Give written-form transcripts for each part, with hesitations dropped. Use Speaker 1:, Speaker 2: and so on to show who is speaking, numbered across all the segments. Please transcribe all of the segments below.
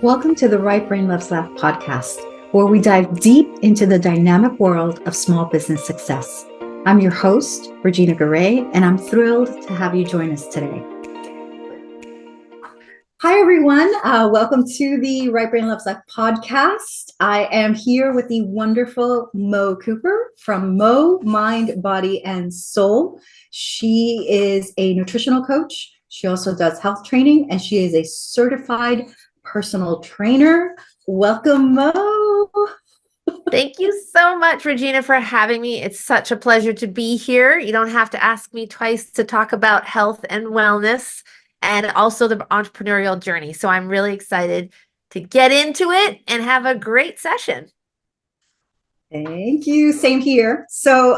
Speaker 1: Welcome to the Right Brain Loves Laugh podcast, where we dive deep into the dynamic world of small business success. I'm your host, Regina Garay, and I'm thrilled to have you join us today. Hi, everyone. Welcome to the Right Brain Loves Laugh podcast. I am here with the wonderful Mo Cooper from Mo Mind, Body, and Soul. She is a nutritional coach. She also does health training, and she is a certified personal trainer. Welcome, Mo.
Speaker 2: Thank you so much, Regina, for having me. It's such a pleasure to be here. You don't have to ask me twice to talk about health and wellness and also the entrepreneurial journey. So I'm really excited to get into it and have a great session.
Speaker 1: Thank you. Same here. So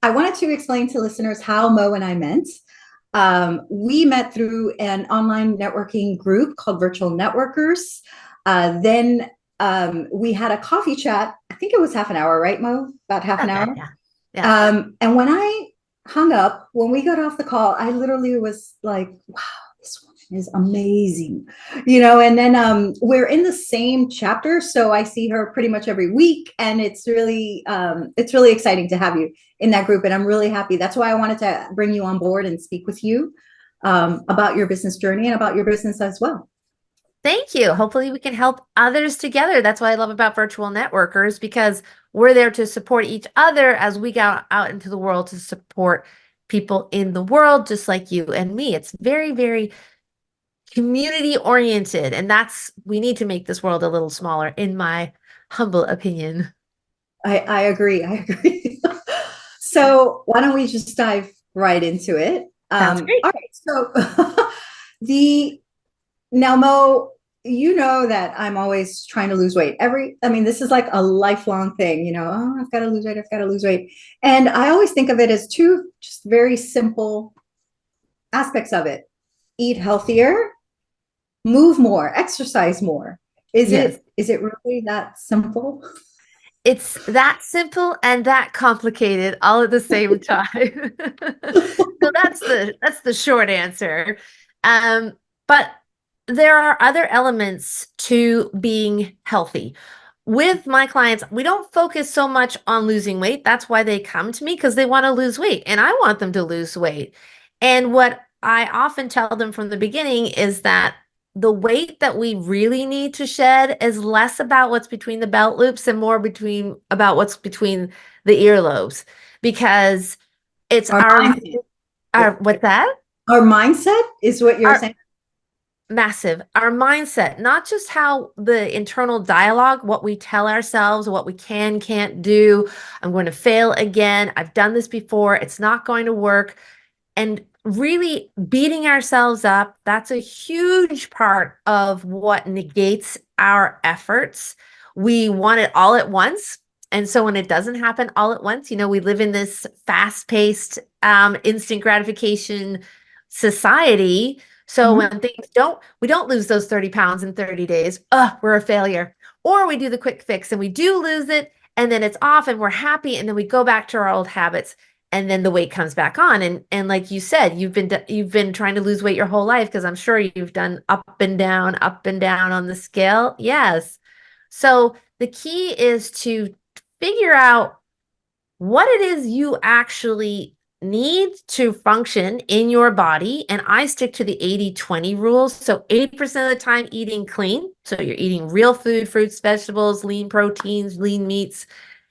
Speaker 1: I wanted to explain to listeners how Mo and I met. We met through an online networking group called Virtual Networkers. Then we had a coffee chat. I think it was half an hour, right, Mo? About half an hour.
Speaker 2: Yeah.
Speaker 1: And when I hung up, when we got off the call, I literally was like, wow, this woman is amazing. And then we're in the same chapter. So I see her pretty much every week. And it's really exciting to have you in that group. And I'm really happy. That's why I wanted to bring you on board and speak with you about your business journey and about your business as well.
Speaker 2: Thank you. Hopefully we can help others together. That's what I love about virtual networkers, because we're there to support each other as we go out into the world to support people in the world, just like you and me. It's very, very community oriented. And we need to make this world a little smaller, in my humble opinion.
Speaker 1: I agree. I agree. So why don't we just dive right into it?
Speaker 2: Sounds great.
Speaker 1: All right. So now, Mo, you know that I'm always trying to lose weight. This is like a lifelong thing, oh, I've got to lose weight. I've got to lose weight. And I always think of it as two just very simple aspects of it. Eat healthier, move more, exercise more.
Speaker 2: Yes.
Speaker 1: Is it really that simple?
Speaker 2: It's that simple and that complicated all at the same time. So that's the short answer. But there are other elements to being healthy. With my clients, we don't focus so much on losing weight. That's why they come to me, because they want to lose weight and I want them to lose weight. And what I often tell them from the beginning is that the weight that we really need to shed is less about what's between the belt loops and more about what's between the earlobes, because it's
Speaker 1: Our mindset.
Speaker 2: what's that?
Speaker 1: Our mindset is what you're saying.
Speaker 2: Massive. Our mindset, not just how the internal dialogue, what we tell ourselves, what we can't do. I'm going to fail again. I've done this before. It's not going to work. And really beating ourselves up, that's a huge part of what negates our efforts. We want it all at once. And so when it doesn't happen all at once, we live in this fast-paced, instant gratification society. So when we don't lose those 30 pounds in 30 days, we're a failure. Or we do the quick fix and we do lose it, and then it's off and we're happy, and then we go back to our old habits, and then the weight comes back on. And like you said, you've been trying to lose weight your whole life, because I'm sure you've done up and down on the scale. Yes. So the key is to figure out what it is you actually need to function in your body. And I stick to the 80-20 rule. So 80% of the time eating clean. So you're eating real food, fruits, vegetables, lean proteins, lean meats.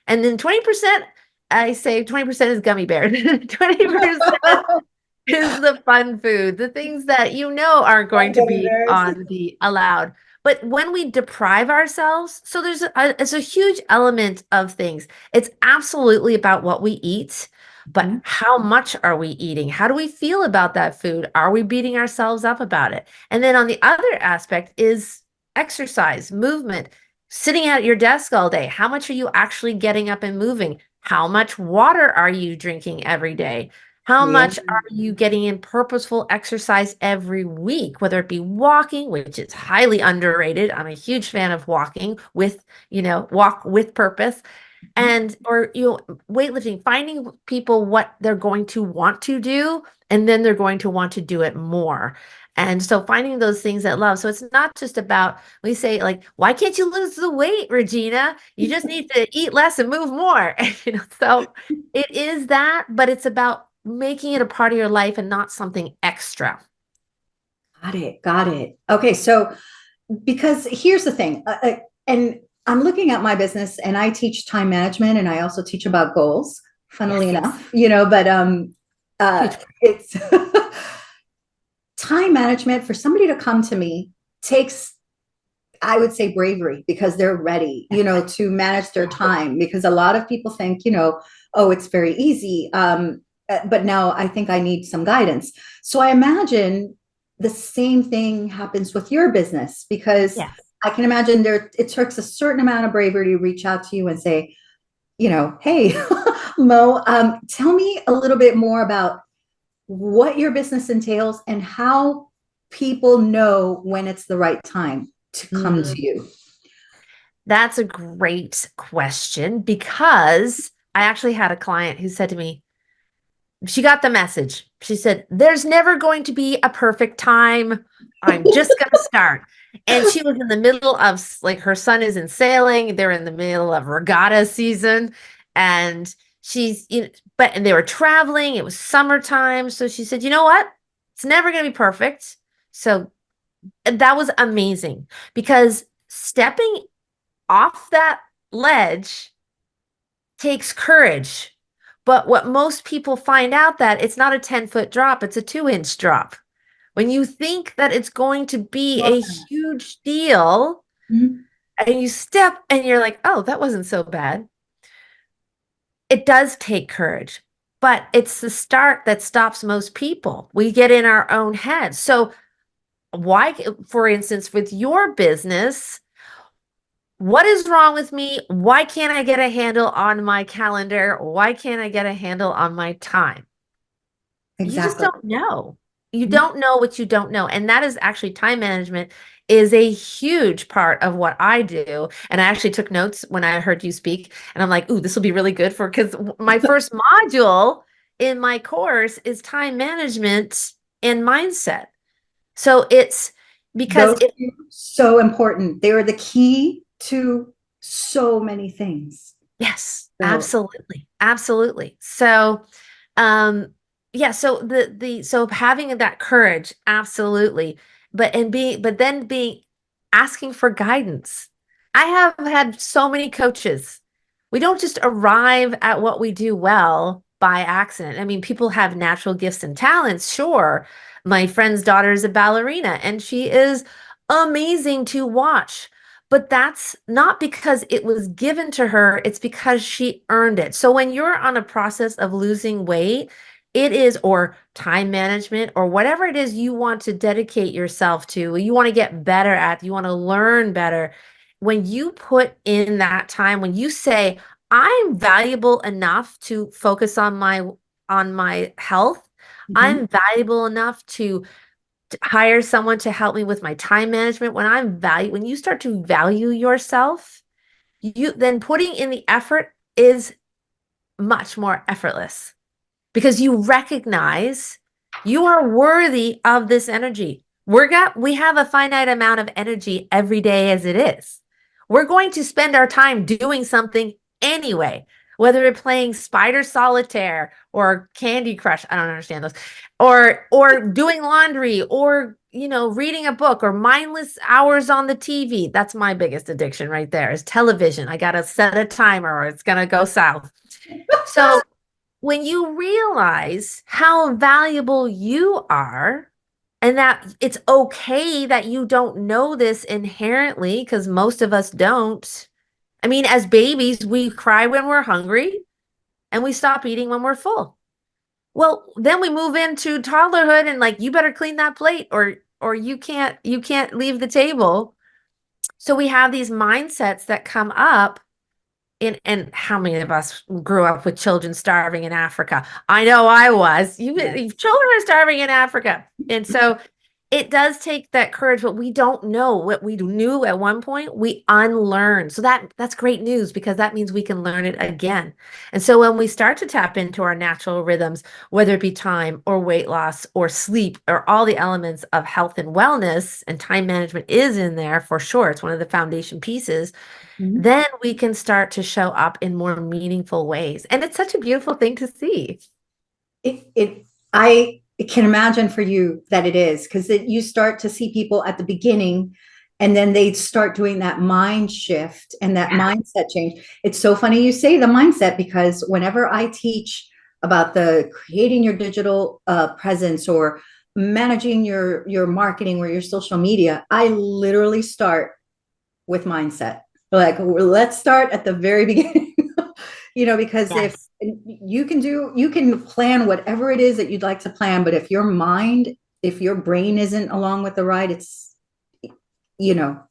Speaker 2: And then 20%, I say 20% is gummy bears. 20% is the fun food, the things that aren't going to be on the allowed. But when we deprive ourselves, so it's a huge element of things. It's absolutely about what we eat, but how much are we eating? How do we feel about that food? Are we beating ourselves up about it? And then on the other aspect is exercise, movement, sitting at your desk all day. How much are you actually getting up and moving? How much water are you drinking every day? How much are you getting in purposeful exercise every week, whether it be walking, which is highly underrated. I'm a huge fan of walking with, walk with purpose, or weightlifting, finding people what they're going to want to do, and then they're going to want to do it more. And so finding those things that love. So it's not just about, we say like, why can't you lose the weight, Regina? You just need to eat less and move more. So it is that, but it's about making it a part of your life and not something extra.
Speaker 1: Got it. Got it. Okay. So, because here's the thing, and I'm looking at my business and I teach time management and I also teach about goals, funnily
Speaker 2: Yes.
Speaker 1: enough, but
Speaker 2: Huge.
Speaker 1: it's time management for somebody to come to me takes, I would say, bravery because they're ready, to manage their time. Because a lot of people think, oh, it's very easy. But now I think I need some guidance. So I imagine the same thing happens with your business because
Speaker 2: Yes.
Speaker 1: I can imagine it takes a certain amount of bravery to reach out to you and say, hey, Mo, tell me a little bit more about what your business entails and how people know when it's the right time to come
Speaker 2: Mm,
Speaker 1: to you.
Speaker 2: that's a great question because I actually had a client who said to me, she got the message. She said, there's never going to be a perfect time. I'm just going to start. And she was in the middle of like her son is in sailing. They're in the middle of regatta season. And and they were traveling. It was summertime. So she said, you know what? It's never going to be perfect. So that was amazing because stepping off that ledge takes courage. But what most people find out that it's not a 10-foot drop, it's a 2-inch drop. When you think that it's going to be a huge deal
Speaker 1: Mhm.
Speaker 2: and you step and you're like, oh, that wasn't so bad. It does take courage, but it's the start that stops most people. We get in our own heads. So, why, for instance, with your business, what is wrong with me? Why can't I get a handle on my calendar? Why can't I get a handle on my time? You just
Speaker 1: Exactly.
Speaker 2: don't know. You
Speaker 1: Mhm.
Speaker 2: don't know what you don't know. And that is actually time management is a huge part of what I do. And I actually took notes when I heard you speak. And I'm like, ooh, this will be really good for because my first module in my course is time management and mindset. So it's because
Speaker 1: Those two are so important. They are the key to so many things.
Speaker 2: yes,
Speaker 1: So
Speaker 2: absolutely. Absolutely. So um yeah, so so having that courage, absolutely. But then being asking for guidance. I have had so many coaches. We don't just arrive at what we do well by accident. I mean, people have natural gifts and talents, sure. My friend's daughter is a ballerina and she is amazing to watch. But that's not because it was given to her, it's because she earned it. So when you're on a process of losing weight, it is, or time management, or whatever it is you want to dedicate yourself to, you want to get better at, you want to learn better. When you put in that time, when you say, I'm valuable enough to focus on my health,
Speaker 1: mhm.
Speaker 2: I'm valuable enough to hire someone to help me with my time management. When you start to value yourself, you then putting in the effort is much more effortless because you recognize you are worthy of this energy. We have a finite amount of energy every day as it is. We're going to spend our time doing something anyway, whether we're playing Spider Solitaire or Candy Crush, I don't understand those, or doing laundry or reading a book or mindless hours on the TV. That's my biggest addiction right there is television. I got to set a timer or it's going to go south. So when you realize how valuable you are and that it's okay that you don't know this inherently, because most of us don't. I mean, as babies, we cry when we're hungry and we stop eating when we're full. Well, then we move into toddlerhood and like you better clean that plate or you can't leave the table. So we have these mindsets that come up and how many of us grew up with children starving in Africa? I know I was.
Speaker 1: Yes.
Speaker 2: Children are starving in Africa. And so it does take that courage, but we don't know what we knew at one point. We unlearn. So that's great news because that means we can learn it again. And so when we start to tap into our natural rhythms, whether it be time or weight loss or sleep or all the elements of health and wellness, and time management is in there for sure. It's one of the foundation pieces.
Speaker 1: Mhm.
Speaker 2: Then we can start to show up in more meaningful ways. And it's such a beautiful thing to see.
Speaker 1: I can imagine for you that it is because you start to see people at the beginning and then they start doing that mind shift and that mindset change. It's so funny you say the mindset because whenever I teach about the creating your digital presence or managing your marketing or your social media, I literally start with mindset. Like, let's start at the very beginning, because if
Speaker 2: Yes.
Speaker 1: you can plan whatever it is that you'd like to plan, but if your brain isn't along with the ride, it's not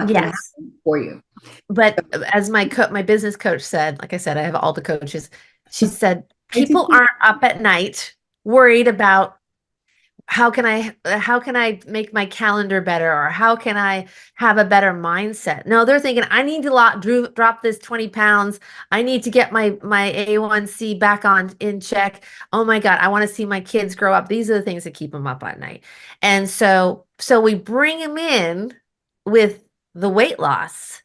Speaker 1: going to
Speaker 2: Yes.
Speaker 1: happen for you.
Speaker 2: But as my business coach said, like I said, I have all the coaches. She said
Speaker 1: I do
Speaker 2: people
Speaker 1: too.
Speaker 2: aren't up at night worried about how can I make my calendar better or how can I have a better mindset? No, they're thinking I need to drop this 20 pounds. I need to get my A1C back on in check. Oh my God, I want to see my kids grow up. These are the things that keep them up at night. And so we bring them in with the weight loss,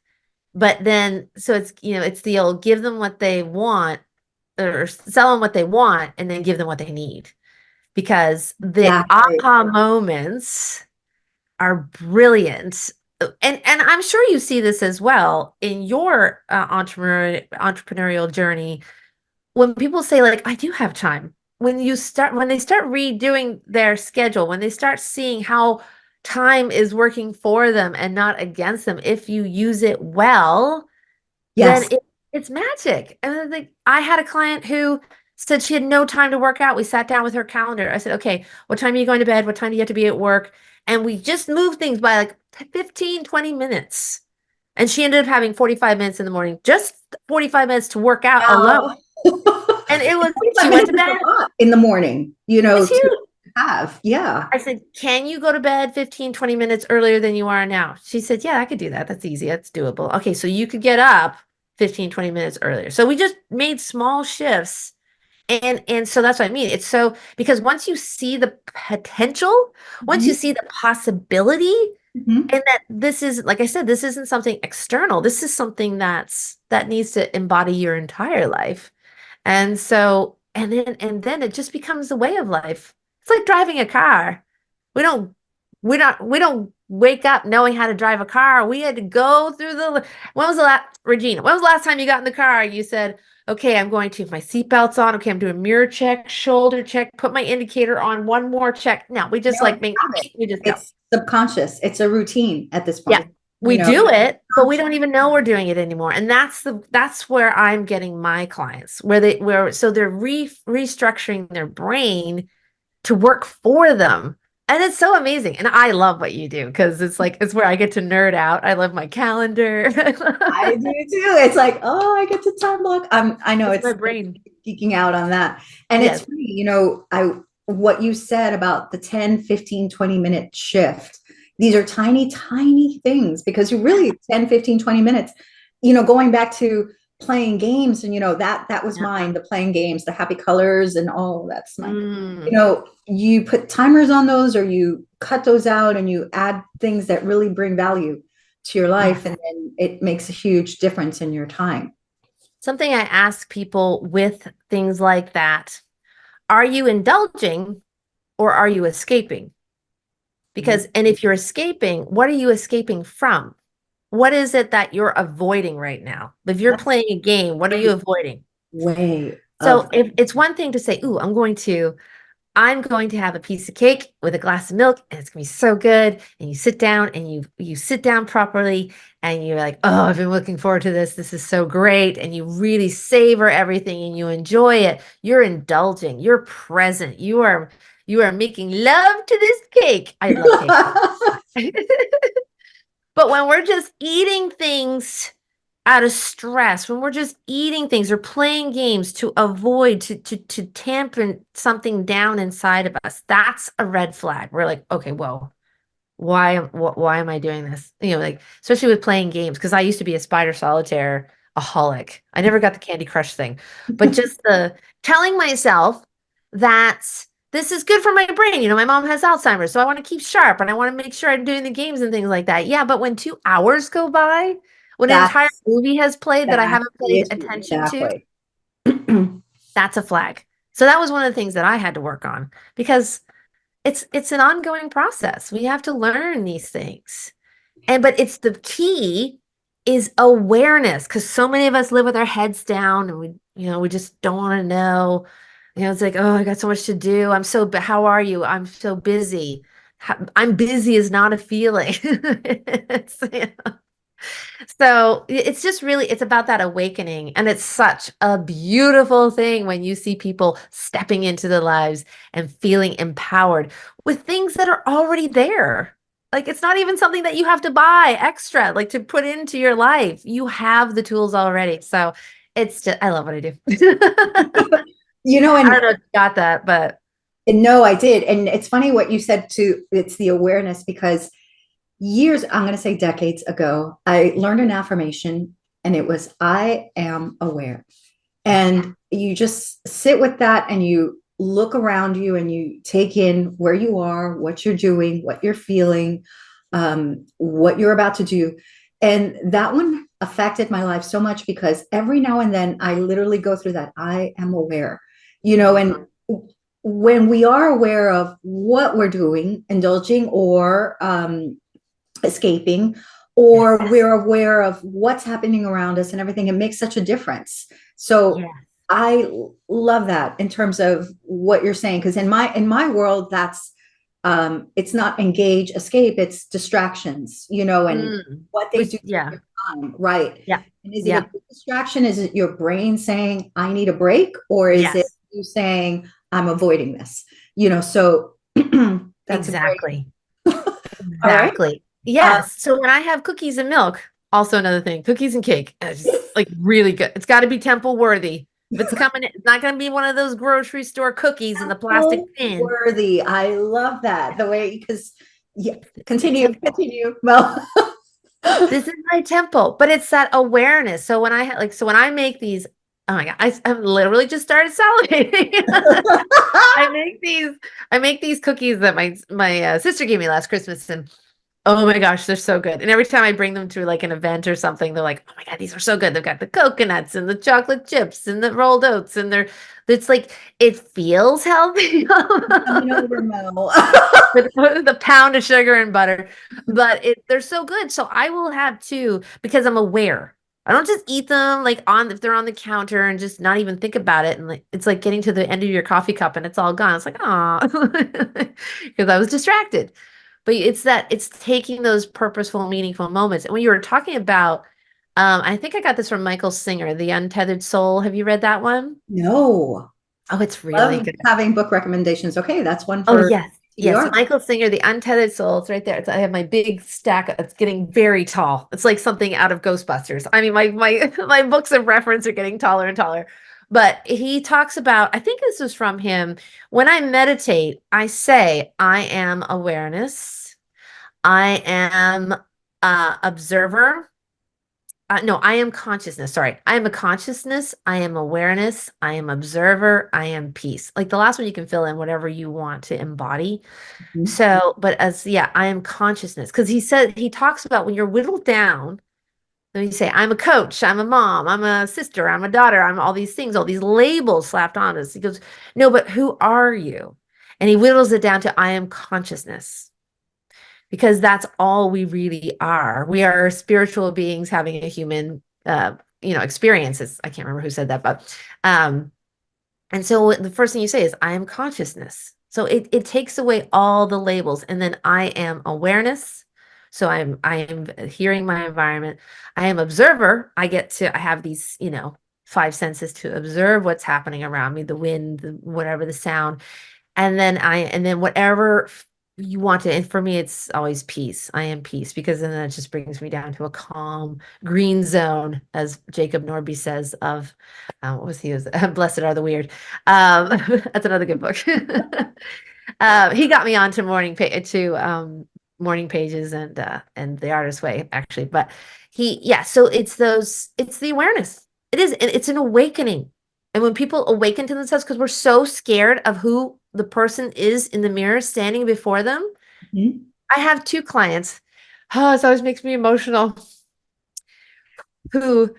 Speaker 2: but then so it's the old give them what they want or sell them what they want and then give them what they need because the
Speaker 1: Exactly.
Speaker 2: aha moments are brilliant. And I'm sure you see this as well in your entrepreneurial journey when people say like I do have time. When they start redoing their schedule, when they start seeing how time is working for them and not against them if you use it well, then
Speaker 1: Yes.
Speaker 2: it's magic. And then I had a client who said she had no time to work out. We sat down with her calendar. I said, okay, what time are you going to bed? What time do you have to be at work? And we just moved things by like 15, 20 minutes. And she ended up having 45 minutes in the morning, just 45 minutes to work out alone.
Speaker 1: Wow.
Speaker 2: And it was,
Speaker 1: 45
Speaker 2: she went
Speaker 1: minutes
Speaker 2: to
Speaker 1: is
Speaker 2: bed.
Speaker 1: a lot in the morning,
Speaker 2: It's
Speaker 1: to
Speaker 2: huge.
Speaker 1: have. Yeah.
Speaker 2: I said, can you go to bed 15, 20 minutes earlier than you are now? She said, yeah, I could do that. That's easy. That's doable. Okay, so you could get up 15, 20 minutes earlier. So we just made small shifts. And so that's what I mean. It's so because once you see the potential, once you
Speaker 1: Mhm.
Speaker 2: see the possibility,
Speaker 1: Mhm.
Speaker 2: and that this is, like I said, this isn't something external. This is something that needs to embody your entire life. And so, and then it just becomes a way of life. It's like driving a car. We don't we don't wake up knowing how to drive a car. We had to go through when was the last Regina, when was the last time you got in the car and you said, okay, I'm going to have my seatbelt's on. Okay, I'm doing mirror check, shoulder check, put my indicator on, one more check. No, we
Speaker 1: You
Speaker 2: just
Speaker 1: don't
Speaker 2: like
Speaker 1: have it.
Speaker 2: we just go.
Speaker 1: It's subconscious. It's a routine at this
Speaker 2: Yeah.
Speaker 1: point.
Speaker 2: We do
Speaker 1: It's
Speaker 2: it, but we
Speaker 1: conscious.
Speaker 2: don't even know we're doing it anymore. And that's where I'm getting my clients, so they're restructuring their brain to work for them. And it's so amazing. And I love what you do because it's where I get to nerd out. I love my calendar.
Speaker 1: I do too. It's like, oh, I get to time block. I know
Speaker 2: It's my
Speaker 1: it's
Speaker 2: brain.
Speaker 1: geeking out on that. And it's
Speaker 2: Yes.
Speaker 1: funny, what you said about the 10, 15, 20 minute shift. These are tiny, tiny things because you
Speaker 2: Yeah.
Speaker 1: really 10, 15, 20 minutes, going back to playing games and that was
Speaker 2: Yeah.
Speaker 1: mine, the playing games, the happy colors and all that's mine.
Speaker 2: Mm,
Speaker 1: You put timers on those or you cut those out and you add things that really bring value to your life,
Speaker 2: yes.
Speaker 1: and then it makes a huge difference in your time.
Speaker 2: Something I ask people with things like that, are you indulging or are you escaping?
Speaker 1: Mhm.
Speaker 2: And if you're escaping, what are you escaping from? What is it that you're avoiding right now? If you're
Speaker 1: That's
Speaker 2: playing a game, what are you
Speaker 1: great
Speaker 2: avoiding?
Speaker 1: way of
Speaker 2: So if it's one thing to say, "Ooh, I'm going to have a piece of cake with a glass of milk and it's going to be so good." And you sit down and you sit down properly and you're like, "Oh, I've been looking forward to this. This is so great." And you really savor everything and you enjoy it. You're indulging. You're present. You are making love to this cake. I love cake. But when we're just eating things out of stress, when we're just eating things or playing games to avoid, to tampen something down inside of us, that's a red flag. We're like, okay, whoa, why am I doing this? Like especially with playing games, because I used to be a spider solitaire aholic. I never got the Candy Crush thing, but just the telling myself that this is good for my brain. My mom has Alzheimer's, so I want to keep sharp and I want to make sure I'm doing the games and things like that. Yeah, but when 2 hours go by, when an entire
Speaker 1: That's
Speaker 2: movie has played that I
Speaker 1: that's
Speaker 2: haven't
Speaker 1: the
Speaker 2: paid
Speaker 1: issue.
Speaker 2: attention to,
Speaker 1: Exactly.
Speaker 2: that's a flag. So that was one of the things that I had to work on because it's an ongoing process. We have to learn these things. But it's the key is awareness because so many of us live with our heads down and we just don't want to know. It's like, oh, I got so much to do. How are you? I'm so busy. I'm busy is not a feeling. So it's just really, it's about that awakening. And it's such a beautiful thing when you see people stepping into their lives and feeling empowered with things that are already there. Like it's not even something that you have to buy extra, like to put into your life. You have the tools already. So it's just, I love what I do.
Speaker 1: You know,
Speaker 2: I don't know if you got that, but
Speaker 1: and no, I did. And it's funny what you said too. It's the awareness because years, I'm going to say decades ago, I learned an affirmation and it was, I am aware.
Speaker 2: yeah.
Speaker 1: And you just sit with that and you look around you and you take in where you are, what you're doing, what you're feeling, what you're about to do. And that one affected my life so much because every now and then I literally go through that. I am aware, and
Speaker 2: Mhm.
Speaker 1: when we are aware of what we're doing, indulging or escaping, or
Speaker 2: Yes.
Speaker 1: we're aware of what's happening around us and everything, it makes such a difference. So
Speaker 2: Yeah.
Speaker 1: I love that in terms of what you're saying, because in my world, that's it's not engage, escape, it's distractions, and
Speaker 2: Mm.
Speaker 1: what they do
Speaker 2: Which,
Speaker 1: with
Speaker 2: yeah.
Speaker 1: your time, right?
Speaker 2: Yeah.
Speaker 1: And is it a
Speaker 2: Yeah.
Speaker 1: good distraction? Is it your brain saying, I need a break? Or is it
Speaker 2: Yes.
Speaker 1: you saying, I'm avoiding this? So that's a great,
Speaker 2: Exactly.
Speaker 1: all right.
Speaker 2: Exactly.
Speaker 1: Uh,
Speaker 2: Yes. So when I have cookies and milk, also another thing, cookies and cake, it's just like really good. It's got to be temple worthy. If it's coming, it's not going to be one of those grocery store cookies in the plastic
Speaker 1: Apple
Speaker 2: tin.
Speaker 1: worthy. I love that. The way, because yeah,
Speaker 2: It's my
Speaker 1: continue,
Speaker 2: temple.
Speaker 1: continue. Well,
Speaker 2: This is my temple, but it's that awareness. So so when I make these, oh my God, I've literally just started salivating. I make these, I make these cookies that my sister gave me last Christmas, and oh my gosh, they're so good. And every time I bring them to like an event or something, they're like, "Oh my God, these are so good." They've got the coconuts and the chocolate chips and the rolled oats and it's like it feels healthy.
Speaker 1: coming over, Mel.
Speaker 2: With the pound of sugar and butter, but they're so good. So I will have two because I'm aware. I don't just eat them like on if they're on the counter and just not even think about it. And like it's like getting to the end of your coffee cup and it's all gone. It's like, oh, because I was distracted. But it's taking those purposeful, meaningful moments. And when you were talking about, I think I got this from Michael Singer, The Untethered Soul. Have you read that one?
Speaker 1: No,
Speaker 2: Oh, it's really
Speaker 1: love
Speaker 2: good.
Speaker 1: having book recommendations. Okay, that's one
Speaker 2: Oh
Speaker 1: for
Speaker 2: yes, yes.
Speaker 1: TBR.
Speaker 2: Michael Singer, The Untethered Soul. It's right there. I have my big stack. It's getting very tall. It's like something out of Ghostbusters. I mean, my my books of reference are getting taller and taller. But he talks about, I think this was from him. When I meditate, I say, I am awareness. I am observer. No, I am consciousness. Sorry. I am a consciousness. I am awareness. I am observer. I am peace. Like the last one, you can fill in whatever you want to embody.
Speaker 1: Mhm.
Speaker 2: So, but yeah, I am consciousness. Because he talks about when you're whittled down, then you say, I'm a coach, I'm a mom, I'm a sister, I'm a daughter, I'm all these things, all these labels slapped on us. He goes, no, but who are you? And he whittles it down to, I am consciousness because that's all we really are. We are spiritual beings having a human, experiences. I can't remember who said that, but, and so the first thing you say is, I am consciousness. So it takes away all the labels, and then I am awareness. So I am hearing my environment. I am observer. I have these, five senses to observe what's happening around me, the wind, whatever the sound. And then whatever you want to, and for me, it's always peace. I am peace because then that just brings me down to a calm green zone, as Jacob Norby says of, what was he? Was Blessed Are the Weird. That's another good book. He got me onto Morning Pages and The Artist's Way, actually. But yeah, so it's the awareness. It is, it's an awakening. And when people awaken to themselves, because we're so scared of who the person is in the mirror standing before them.
Speaker 1: Mhm.
Speaker 2: I have two clients. Oh, it always makes me emotional, who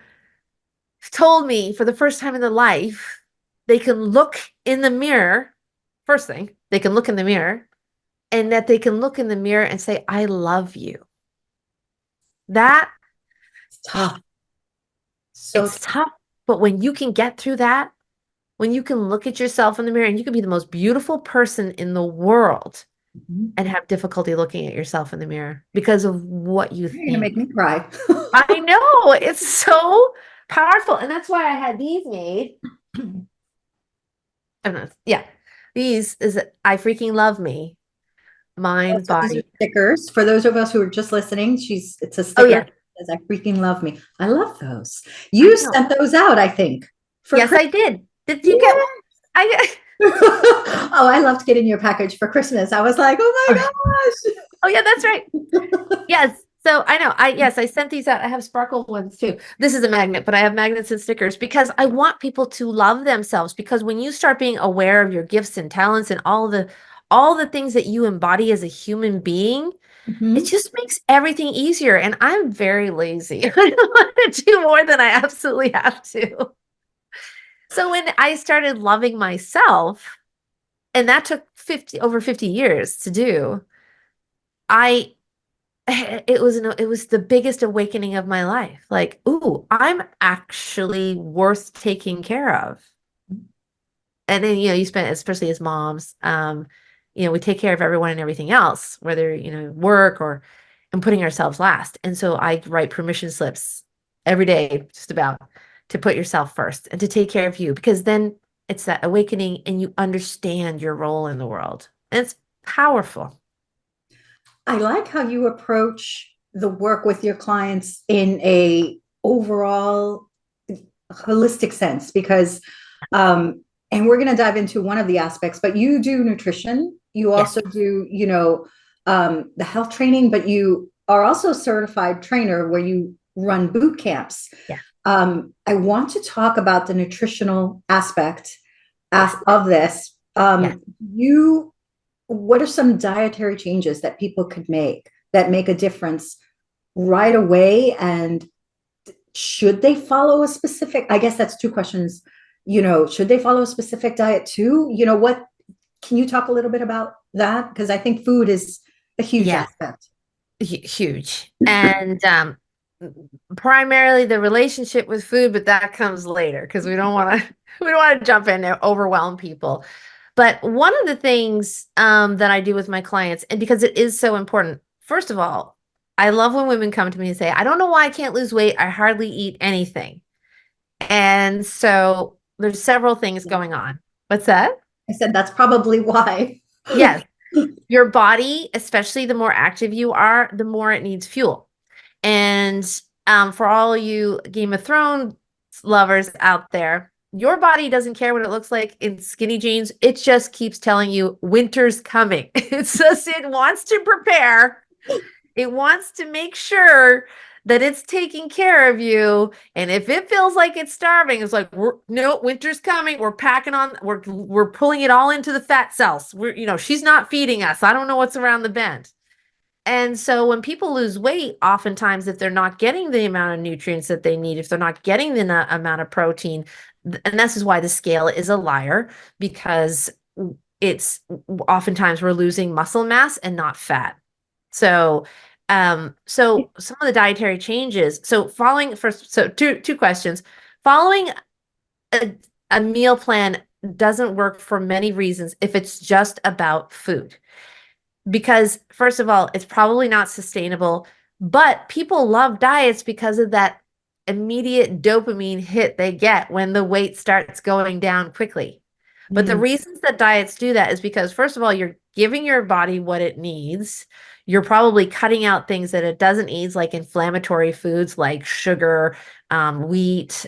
Speaker 2: told me for the first time in their life they can look in the mirror. First thing, they can look in the mirror, and that they can look in the mirror and say, I love you. That
Speaker 1: It's tough. So
Speaker 2: it's tough, but when you can get through that, when you can look at yourself in the mirror and you can be the most beautiful person in the world
Speaker 1: Mhm.
Speaker 2: and have difficulty looking at yourself in the mirror because of what you
Speaker 1: You're gonna make
Speaker 2: think.
Speaker 1: me cry.
Speaker 2: I know it's so powerful. And that's why I had these made. I don't know. Yeah. These is I freaking love me.
Speaker 1: Oh,
Speaker 2: Mind,
Speaker 1: so these are
Speaker 2: body.
Speaker 1: stickers. For those of us who are just listening, it's a
Speaker 2: Oh
Speaker 1: sticker
Speaker 2: yeah.
Speaker 1: that says I freaking love me. I love those.
Speaker 2: I
Speaker 1: You
Speaker 2: know.
Speaker 1: sent those out, I think, for
Speaker 2: Yes,
Speaker 1: Christmas.
Speaker 2: I did. Did you get one?
Speaker 1: Yeah.
Speaker 2: I
Speaker 1: Oh, I loved getting your package for Christmas. I was like,
Speaker 2: oh
Speaker 1: oh
Speaker 2: yeah, that's right.
Speaker 1: my gosh.
Speaker 2: Yes. So I know. Yes, I sent these out. I have sparkle ones too. This is a magnet, but I have magnets and stickers because I want people to love themselves, because when you start being aware of your gifts and talents and all the things that you embody as a human being, it
Speaker 1: Mhm.
Speaker 2: just makes everything easier. And I'm very lazy. I don't want to do more than I absolutely have to. So when I started loving myself, and that took over 50 years to do, I it was the biggest awakening of my life. Like, ooh, I'm actually worth taking care of. And then, you spend, especially as moms, we take care of everyone and everything else, whether, work or and putting ourselves last. And so I write permission slips every day, just about, to put yourself first and to take care of you, because then it's that awakening and you understand your role in the world. And it's powerful.
Speaker 1: I like how you approach the work with your clients in a overall holistic sense because and we're going to dive into one of the aspects, but you do nutrition, you
Speaker 2: Yes.
Speaker 1: also do the health training, but you are also a certified trainer where you run boot camps.
Speaker 2: Yeah.
Speaker 1: I want to talk about the nutritional aspect
Speaker 2: Yes.
Speaker 1: of this.
Speaker 2: Yes.
Speaker 1: You What are some dietary changes that people could make that make a difference right away? And should they follow a specific, I guess that's two questions, should they follow a specific diet too? What can you talk a little bit about that? Because I think food is a huge
Speaker 2: Yeah.
Speaker 1: aspect.
Speaker 2: Huge. And primarily the relationship with food, but that comes later because we don't want to we don't want to jump in and overwhelm people. But one of the things that I do with my clients, and because it is so important, first of all, I love when women come to me and say, I don't know why I can't lose weight. I hardly eat anything. And so there's several things going on. What's that?
Speaker 1: I said that's probably why.
Speaker 2: Yes. Your body, especially the more active you are, the more it needs fuel. And for all you Game of Thrones lovers out there, your body doesn't care what it looks like in skinny jeans. It just keeps telling you winter's coming. It's just, it wants to prepare. It wants to make sure that it's taking care of you. And if it feels like it's starving, it's like, no, winter's coming. We're packing on, we're pulling it all into the fat cells. She's not feeding us. I don't know what's around the bend. And so when people lose weight, oftentimes if they're not getting the amount of nutrients that they need, if they're not getting the amount of protein, and this is why the scale is a liar, because it's oftentimes we're losing muscle mass and not fat. So, so some of the dietary changes. So following first, so two questions. Following a, a meal plan doesn't work for many reasons if it's just about food, because first of all, it's probably not sustainable, but people love diets because of that immediate dopamine hit they get when the weight starts going down quickly. But the
Speaker 1: Mm,
Speaker 2: reasons that diets do that is because, first of all, you're giving your body what it needs. You're probably cutting out things that it doesn't need, like inflammatory foods like sugar, wheat,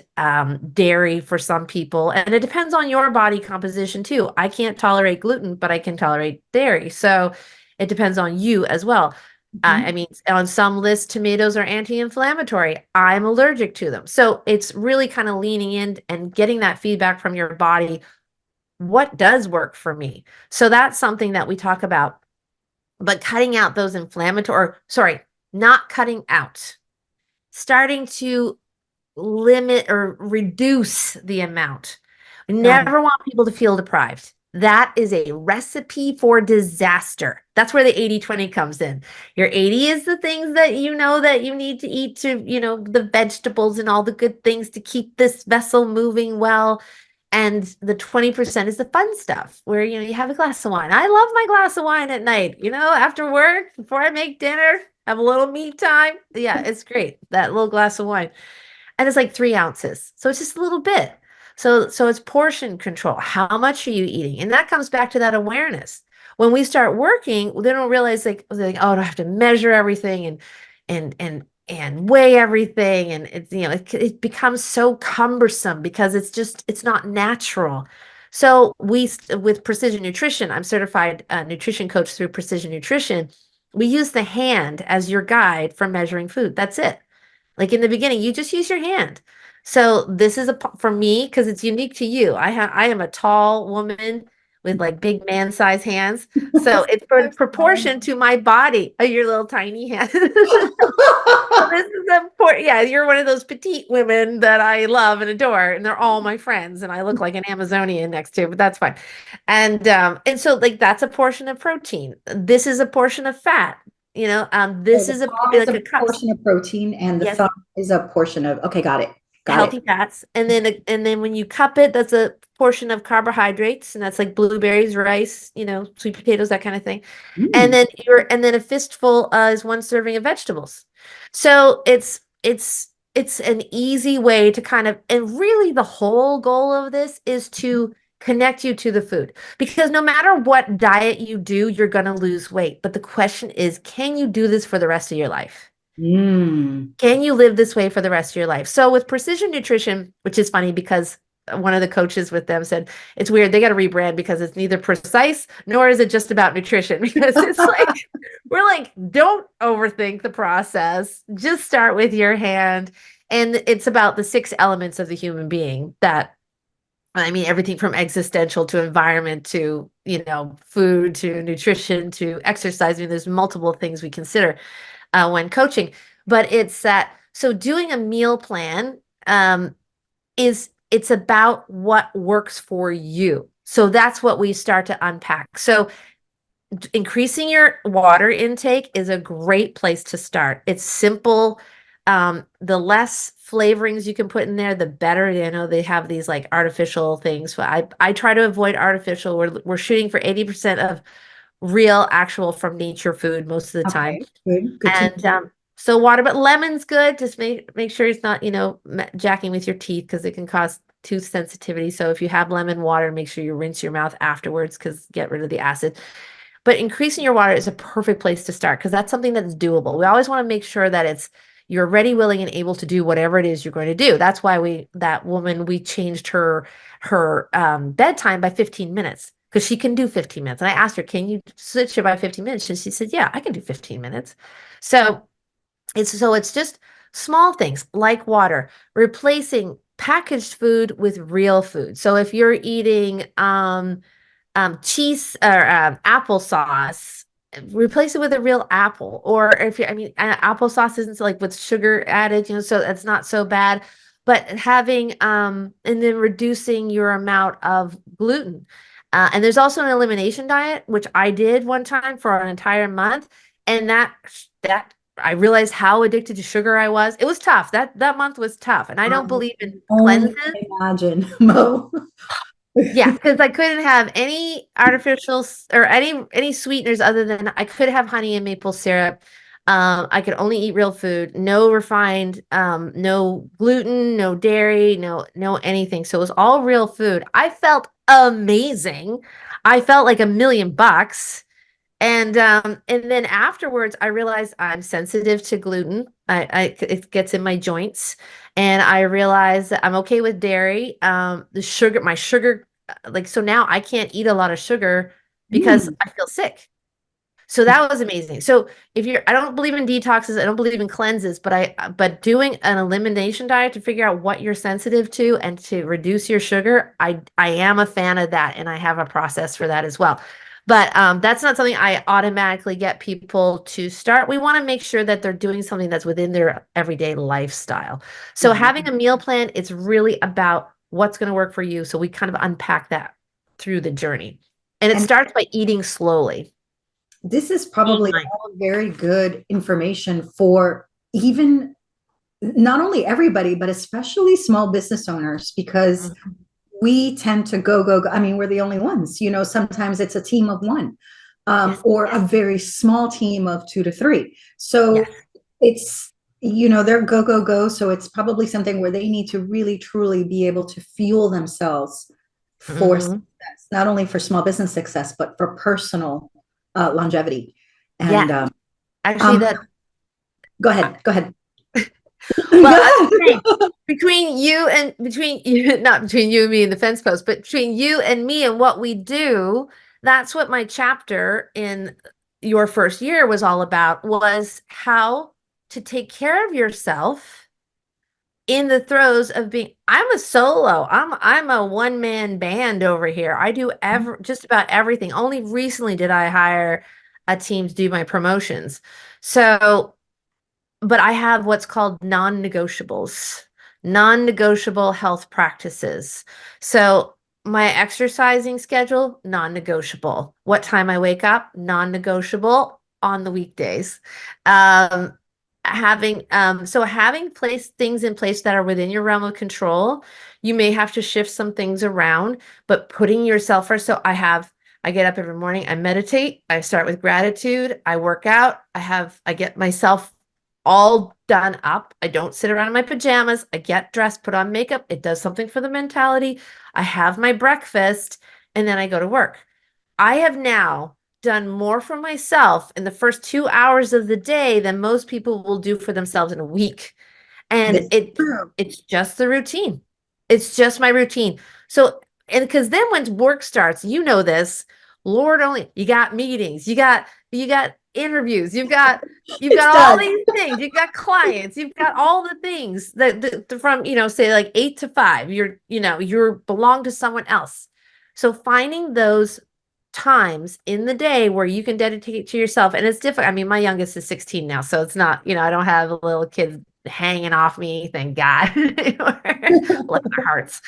Speaker 2: dairy for some people. And it depends on your body composition too. I can't tolerate gluten, but I can tolerate dairy. So it depends on you as well.
Speaker 1: Mhm.
Speaker 2: I mean, on some lists, tomatoes are anti-inflammatory. I'm allergic to them. So it's really kind of leaning in and getting that feedback from your body. What does work for me? So that's something that we talk about. But cutting out those inflammatory, or sorry, not cutting out, starting to limit or reduce the amount. We
Speaker 1: Got it.
Speaker 2: never want people to feel deprived. That is a recipe for disaster. That's where the 80-20 comes in. Your 80 is the things that you know that you need to eat to, the vegetables and all the good things to keep this vessel moving well. And the 20% is the fun stuff where, you have a glass of wine. I love my glass of wine at night, after work, before I make dinner, have a little me time. Yeah, it's great. That little glass of wine and it's like 3 ounces. So it's just a little bit. So it's portion control. How much are you eating? And that comes back to that awareness. When we start working, they don't realize like oh, I have to measure everything and weigh everything. And it's it becomes so cumbersome because it's not natural. So with precision nutrition, I'm certified nutrition coach through Precision Nutrition. We use the hand as your guide for measuring food. That's it. Like in the beginning, you just use your hand. So this is for me because it's unique to you. I am a tall woman with like big man size hands. So it's
Speaker 1: So
Speaker 2: proportion to my body. Oh, your little tiny hand. So this is important. Yeah, you're one of those petite women that I love and adore, and they're all my friends, and I look like an Amazonian next to, but that's fine. And so like that's a portion of protein. This is a portion of fat.
Speaker 1: So
Speaker 2: This
Speaker 1: the
Speaker 2: is a
Speaker 1: palm is
Speaker 2: like
Speaker 1: a
Speaker 2: a cup.
Speaker 1: portion of protein and the
Speaker 2: Yes,
Speaker 1: thumb is a portion of, okay, got it. Got it.
Speaker 2: healthy fats, and then when you cup it, that's a portion of carbohydrates, and that's like blueberries, rice, sweet potatoes, that kind of thing. And
Speaker 1: Mm,
Speaker 2: then a fistful is 1 serving of vegetables. So it's an easy way to kind of, and really the whole goal of this is to connect you to the food, because no matter what diet you do, you're going to lose weight. But the question is, can you do this for the rest of your life?
Speaker 1: mm.
Speaker 2: Can you live this way for the rest of your life? So with precision nutrition, which is funny because one of the coaches with them said it's weird, they got to rebrand because it's neither precise nor is it just about nutrition, because it's like we're like, don't overthink the process, just start with your hand. And it's about the 6 elements of the human being that, I mean, everything from existential to environment to, food to nutrition to exercise. I mean, there's multiple things we consider when coaching, but it's that. So doing a meal plan is it's about what works for you. So that's what we start to unpack. So increasing your water intake is a great place to start. It's simple. The less flavorings you can put in there, the better. They have these like artificial things. So I try to avoid artificial. We're shooting for 80% of real, actual from nature food most of the time.
Speaker 1: Okay, good. Good to
Speaker 2: And so water, but lemon's good. Just make sure it's not, jacking with your teeth because it can cause tooth sensitivity. So if you have lemon water, make sure you rinse your mouth afterwards because get rid of the acid. But increasing your water is a perfect place to start because that's something that's doable. We always want to make sure that you're ready, willing, and able to do whatever it is you're going to do. That's why that woman, we changed her bedtime by 15 minutes because she can do 15 minutes. And I asked her, can you switch it by 15 minutes? And she said, yeah, I can do 15 minutes. So it's just small things like water, replacing packaged food with real food. So if you're eating cheese or applesauce, replace it with a real apple. Or if you, I mean, applesauce isn't like with sugar added, so that's not so bad. But having and then reducing your amount of gluten. And there's also an elimination diet, which I did one time for an entire month, and that I realized how addicted to sugar I was. It was tough. That month was tough, and I don't
Speaker 1: I
Speaker 2: believe in
Speaker 1: only
Speaker 2: cleanses.
Speaker 1: imagine, Mo.
Speaker 2: Yeah, because I couldn't have any artificial or any sweeteners other than I could have honey and maple syrup. I could only eat real food, no refined, no gluten, no dairy, no anything. So it was all real food. I felt amazing. I felt like $1,000,000. And then afterwards, I realized I'm sensitive to gluten. It gets in my joints, and I realized that I'm okay with dairy. The sugar, my sugar, like so now I can't eat a lot of sugar because
Speaker 1: Mm,
Speaker 2: I feel sick. So that was amazing. So if you're, I don't believe in detoxes, I don't believe in cleanses, but doing an elimination diet to figure out what you're sensitive to and to reduce your sugar, I am a fan of that, and I have a process for that as well. But that's not something I automatically get people to start. We want to make sure that they're doing something that's within their everyday lifestyle. So having
Speaker 1: Mhm.
Speaker 2: a meal plan, it's really about what's going to work for you. So we kind of unpack that through the journey. And it
Speaker 1: And
Speaker 2: starts by eating slowly.
Speaker 1: this is
Speaker 2: Being
Speaker 1: probably
Speaker 2: mindful.
Speaker 1: all very good information for even not only everybody, but especially small business owners, because
Speaker 2: Mhm.
Speaker 1: we tend to go, go, go. I mean, we're the only ones, sometimes it's a team of one,
Speaker 2: Yes.
Speaker 1: or a very small team of two to three.
Speaker 2: Yes.
Speaker 1: So it's, they're go, go, go. So it's probably something where they need to really, truly be able to fuel themselves for
Speaker 2: Hmm.
Speaker 1: success, not only for small business success, but for personal longevity. And
Speaker 2: Yes. Actually,
Speaker 1: um,
Speaker 2: that,
Speaker 1: go
Speaker 2: uh,
Speaker 1: ahead, go ahead.
Speaker 2: well,
Speaker 1: Go
Speaker 2: I was saying,
Speaker 1: ahead.
Speaker 2: between you, not between you and me and the fence post, but between you and me and what we do, that's what my chapter in your first year was all about, was how to take care of yourself in the throes of being. I'm a solo. I'm a one-man band over here. I do just about everything. Only recently did I hire a team to do my promotions. So, but I have what's called non-negotiables, non-negotiable health practices. So my exercising schedule, non-negotiable. What time I wake up, non-negotiable on the weekdays. Um, having place things in place that are within your realm of control, you may have to shift some things around, but putting yourself first. I get up every morning, I meditate, I start with gratitude, I work out, I get myself all done up. I don't sit around in my pajamas. I get dressed, put on makeup. It does something for the mentality. I have my breakfast, and then I go to work. I have now done more for myself in the first 2 hours of the day than most people will do for themselves in a week. And
Speaker 1: This is true.
Speaker 2: it's just the routine. It's just my routine. So, and because then when work starts, you know this, Lord only, you got meetings, you got interviews, you've got
Speaker 1: It
Speaker 2: all
Speaker 1: does.
Speaker 2: these things, you've got clients, you've got all the things that from, say like 8 to 5, you're belong to someone else. So finding those times in the day where you can dedicate to yourself, and it's different. I mean, my youngest is 16 now, so it's not, I don't have little kids hanging off me, thank God. Bless their hearts.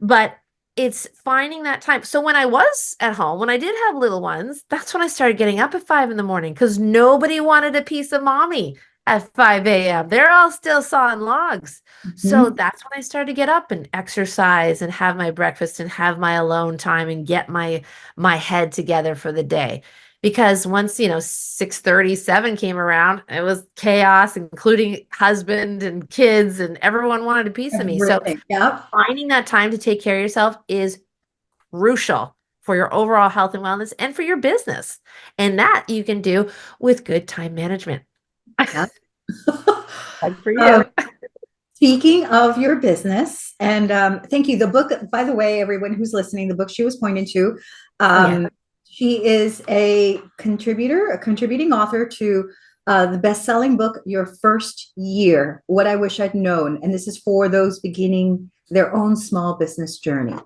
Speaker 2: But it's finding that time. So when I was at home, when I did have little ones, that's when I started getting up at 5 in the morning, because nobody wanted a piece of mommy at 5 a.m. They're all still sawing logs. So
Speaker 1: Mhm.
Speaker 2: that's when I started to get up and exercise and have my breakfast and have my alone time and get my head together for the day. Because once, 6:37 came around, it was chaos, including husband and kids, and everyone wanted a piece of me. So
Speaker 1: Everything. Yep.
Speaker 2: finding that time to take care of yourself is crucial for your overall health and wellness and for your business. And that you can do with good time management.
Speaker 1: Yep.
Speaker 2: Like for
Speaker 1: Um,
Speaker 2: you.
Speaker 1: Speaking of your business, and thank you. The book, by the way, everyone who's listening, the book she was pointing to,
Speaker 2: Oh, yeah.
Speaker 1: she is a contributor, a contributing author to the best-selling book, Your First Year, What I Wish I'd Known. And this is for those beginning their own small business journey.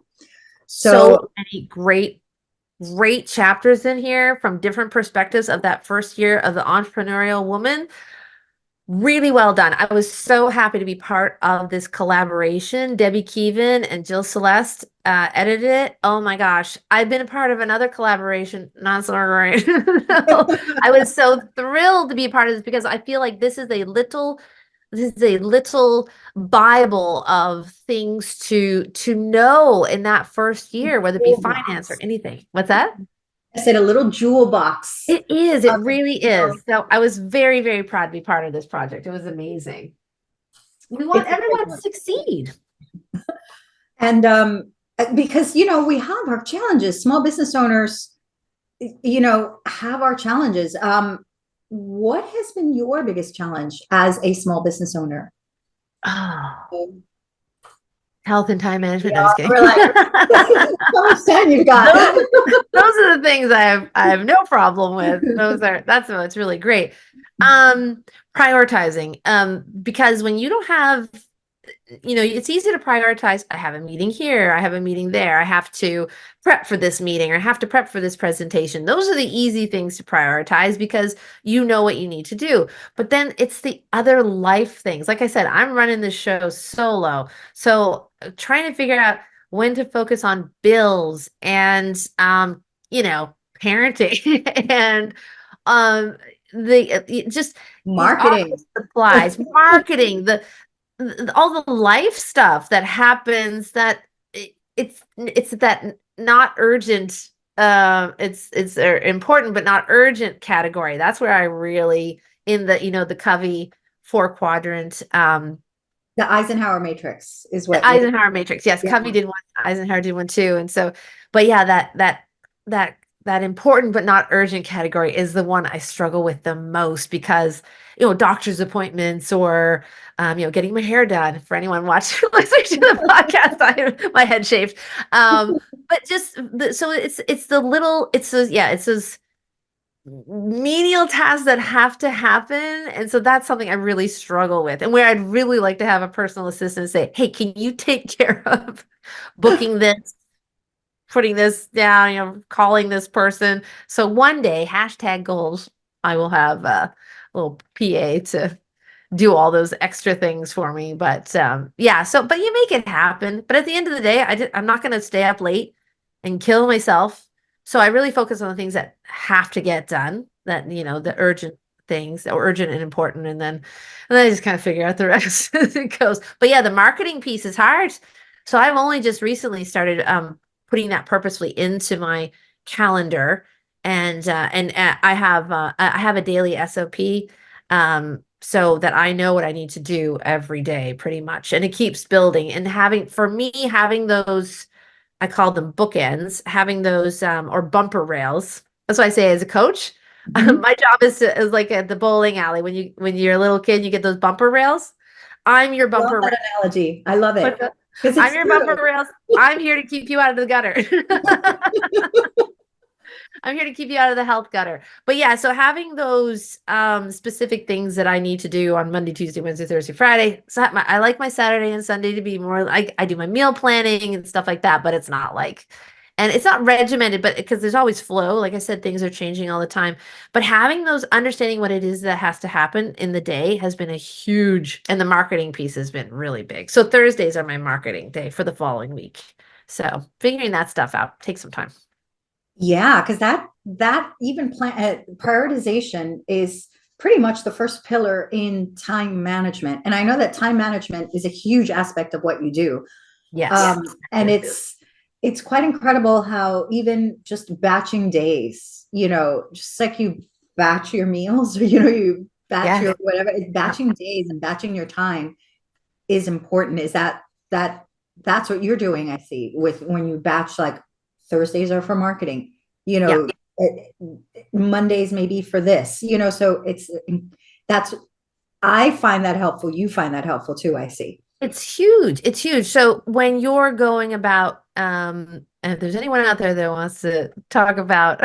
Speaker 2: So
Speaker 1: So
Speaker 2: many great chapters in here from different perspectives of that first year of the entrepreneurial woman. Really well done. I was so happy to be part of this collaboration. Debbie Keevan and Jill Celeste edited it. Oh my gosh. I've been a part of another collaboration, not so great. I was so thrilled to be a part of this, because I feel like this is a little Bible of things to know in that first year, whether it be
Speaker 1: jewel
Speaker 2: finance or
Speaker 1: box.
Speaker 2: anything. What's that?
Speaker 1: I said a little jewel box.
Speaker 2: It is.
Speaker 1: Of,
Speaker 2: It really
Speaker 1: you know,
Speaker 2: is. So I was very, very proud to be part of this project. It was amazing. We want
Speaker 1: it's a great
Speaker 2: everyone to
Speaker 1: book.
Speaker 2: succeed.
Speaker 1: And because we have our challenges, small business owners, have our challenges. What has been your biggest challenge as a small business owner?
Speaker 2: Oh, Health and time management.
Speaker 1: Yeah,
Speaker 2: No, just kidding.
Speaker 1: we're like, how much time you've got?
Speaker 2: Those those are the things I have no problem with. That's what's really great. Um, Prioritizing. Because when you don't have, it's easy to prioritize. I have a meeting here, I have a meeting there, I have to prep for this meeting, or I have to prep for this presentation. Those are the easy things to prioritize because you know what you need to do. But then it's the other life things. Like I said, I'm running this show solo. So trying to figure out when to focus on bills and parenting and um just these
Speaker 1: Marketing.
Speaker 2: office supplies, marketing, all the life stuff that happens that it's that not urgent it's important but not urgent category. That's where I really in the Covey four quadrant
Speaker 1: The Eisenhower matrix is
Speaker 2: the
Speaker 1: what you're,
Speaker 2: Eisenhower matrix. Yes,
Speaker 1: yeah.
Speaker 2: Covey did one, Eisenhower did one too. And so, but yeah, that important but not urgent category is the one I struggle with the most because, doctor's appointments or getting my hair done for anyone watching listening to the podcast. My head shaved. But just so it's the little it's those yeah, it's those menial tasks that have to happen. And so that's something I really struggle with. And where I'd really like to have a personal assistant say, hey, can you take care of booking this, putting this down, calling this person. So one day, hashtag goals, I will have a little PA to do all those extra things for me. But yeah, but you make it happen. But at the end of the day, I'm not going to stay up late and kill myself. So I really focus on the things that have to get done, that, the urgent things that are urgent and important. And then I just kind of figure out the rest as it goes. But yeah, the marketing piece is hard. So I've only just recently started putting that purposefully into my calendar. And I have a daily SOP so that I know what I need to do every day pretty much. And it keeps building. And having those, I call them bookends, having those or bumper rails. That's what I say as a coach.
Speaker 1: Mhm.
Speaker 2: My job is like at the bowling alley when you're a little kid, you get those bumper rails. I'm your
Speaker 1: Love
Speaker 2: bumper rail.
Speaker 1: that analogy. I love it because
Speaker 2: I'm
Speaker 1: it's
Speaker 2: your bumper
Speaker 1: true.
Speaker 2: rails. I'm here to keep you out of the gutter. I'm here to keep you out of the health gutter. But yeah, so having those specific things that I need to do on Monday, Tuesday, Wednesday, Thursday, Friday. So I like my Saturday and Sunday to be more like I do my meal planning and stuff like that, but it's not like and it's not regimented, but because there's always flow. Like I said, things are changing all the time. But having those understanding what it is that has to happen in the day has been a huge, and the marketing piece has been really big. So Thursdays are my marketing day for the following week. So figuring that stuff out takes some time.
Speaker 1: Yeah, because that even prioritization is pretty much the first pillar in time management. And I know that time management is a huge aspect of what you do.
Speaker 2: Yes.
Speaker 1: And it's quite incredible how even just batching days, just like you batch your meals or you batch
Speaker 2: Yes.
Speaker 1: your whatever, it's
Speaker 2: Yep.
Speaker 1: batching days and batching your time is important. Is that that's what you're doing, I see, with when you batch like Thursdays are for marketing, you
Speaker 2: Yeah.
Speaker 1: know, Mondays maybe for this, so that's I find that helpful. You find that helpful too, I see.
Speaker 2: It's huge. It's huge. So when you're going about, and if there's anyone out there that wants to talk about,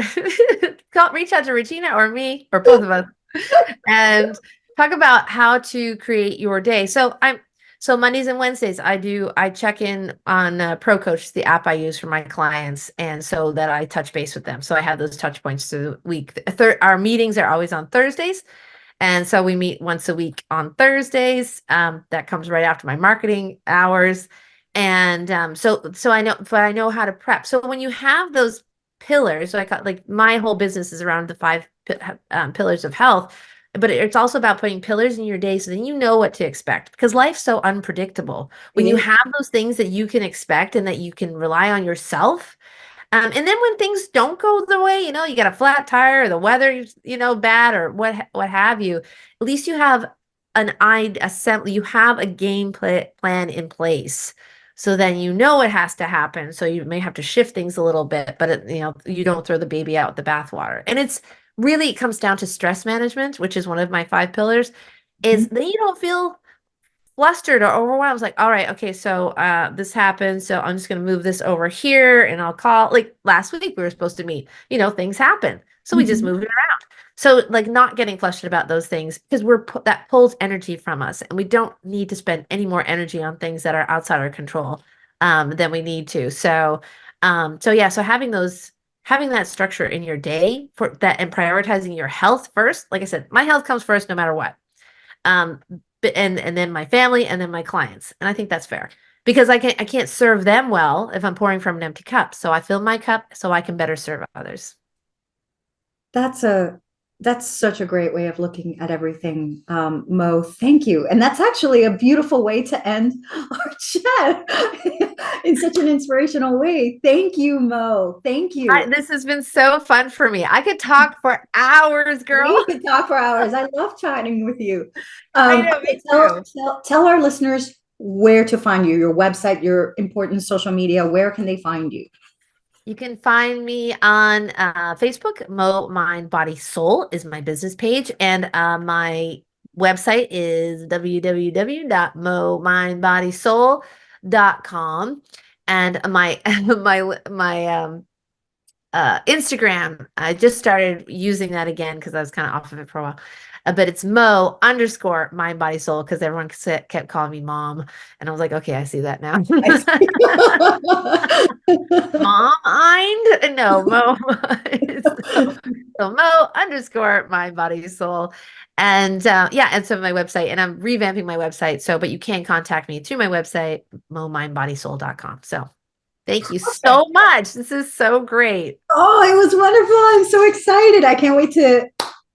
Speaker 2: reach out to Regina or me or both of us and talk about how to create your day. So Mondays and Wednesdays, I check in on Pro Coach, the app I use for my clients, and so that I touch base with them. So I have those touch points through the week. Our meetings are always on Thursdays. And so we meet once a week on Thursdays. That comes right after my marketing hours. And so I know how to prep. So when you have those pillars, so like my whole business is around the five pillars of health, but it's also about putting pillars in your day so then you know what to expect because life's so unpredictable. When you
Speaker 1: It
Speaker 2: have those things that you can expect and that you can rely on yourself, and then when things don't go the way, you got a flat tire or the weather's, bad or what have you, at least you have you have a plan in place. So then you know it has to happen. So you may have to shift things a little bit, but you don't throw the baby out with the bathwater. And it comes down to stress management, which is one of my five pillars, is
Speaker 1: is.
Speaker 2: then you don't feel flustered or overwhelmed. I was like, all right, okay, so this happened. So I'm just gonna move this over here and I'll call like last week we were supposed to meet. Things happen. So we just
Speaker 1: Mhm.
Speaker 2: moved it around. So like not getting flustered about those things because that pulls energy from us and we don't need to spend any more energy on things that are outside our control than we need to. So yeah, so having that structure in your day for that and prioritizing your health first. Like I said, my health comes first no matter what. Um, and then my family and then my clients. And I think that's fair because I can't serve them well if I'm pouring from an empty cup. So I fill my cup so I can better serve others.
Speaker 1: That's a that's such a great way of looking at everything, Mo. Thank you, and that's actually a beautiful way to end our chat in such an inspirational way. Thank you, Mo. Thank you.
Speaker 2: This has been so fun for me. I could talk for hours, girl.
Speaker 1: We could talk for hours. I love chatting with you.
Speaker 2: I know,
Speaker 1: Okay,
Speaker 2: me too.
Speaker 1: tell our listeners where to find you, your website, your important social media. Where can they find you?
Speaker 2: You can find me on Facebook. Mo Mind Body Soul is my business page, and my website is www.momindbodysoul.com. And my Instagram, I just started using that again because I was kind of off of it for a while. But it's Mo underscore mind body soul because everyone kept calling me mom. And I was like, okay, I see that now.
Speaker 1: I see.
Speaker 2: Mom mind? No, Mo. So Mo underscore mind body soul. And yeah, and so my website, and I'm revamping my website. So, but you can contact me through my website, momindbodysoul.com. So thank you so much. This is so great.
Speaker 1: Oh, it was wonderful. I'm so excited. I can't wait to,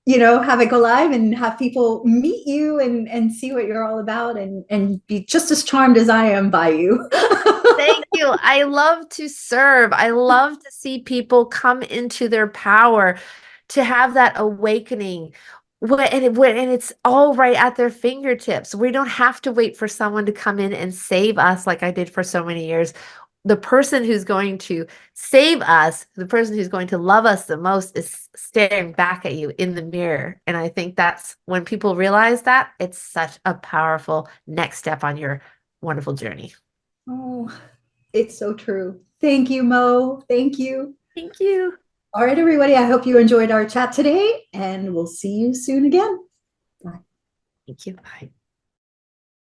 Speaker 1: have it go live and have people meet you and see what you're all about and be just as charmed as I am by you.
Speaker 2: Thank you. I love to serve. I love to see people come into their power, to have that awakening. And it's all right at their fingertips. We don't have to wait for someone to come in and save us like I did for so many years. The person who's going to save us, the person who's going to love us the most is staring back at you in the mirror. And I think that's when people realize that, it's such a powerful next step on your wonderful journey.
Speaker 1: Oh, it's so true. Thank you, Mo. Thank you.
Speaker 2: Thank you.
Speaker 1: All right, everybody. I hope you enjoyed our chat today, and we'll see you soon again. Bye.
Speaker 2: Thank you. Bye.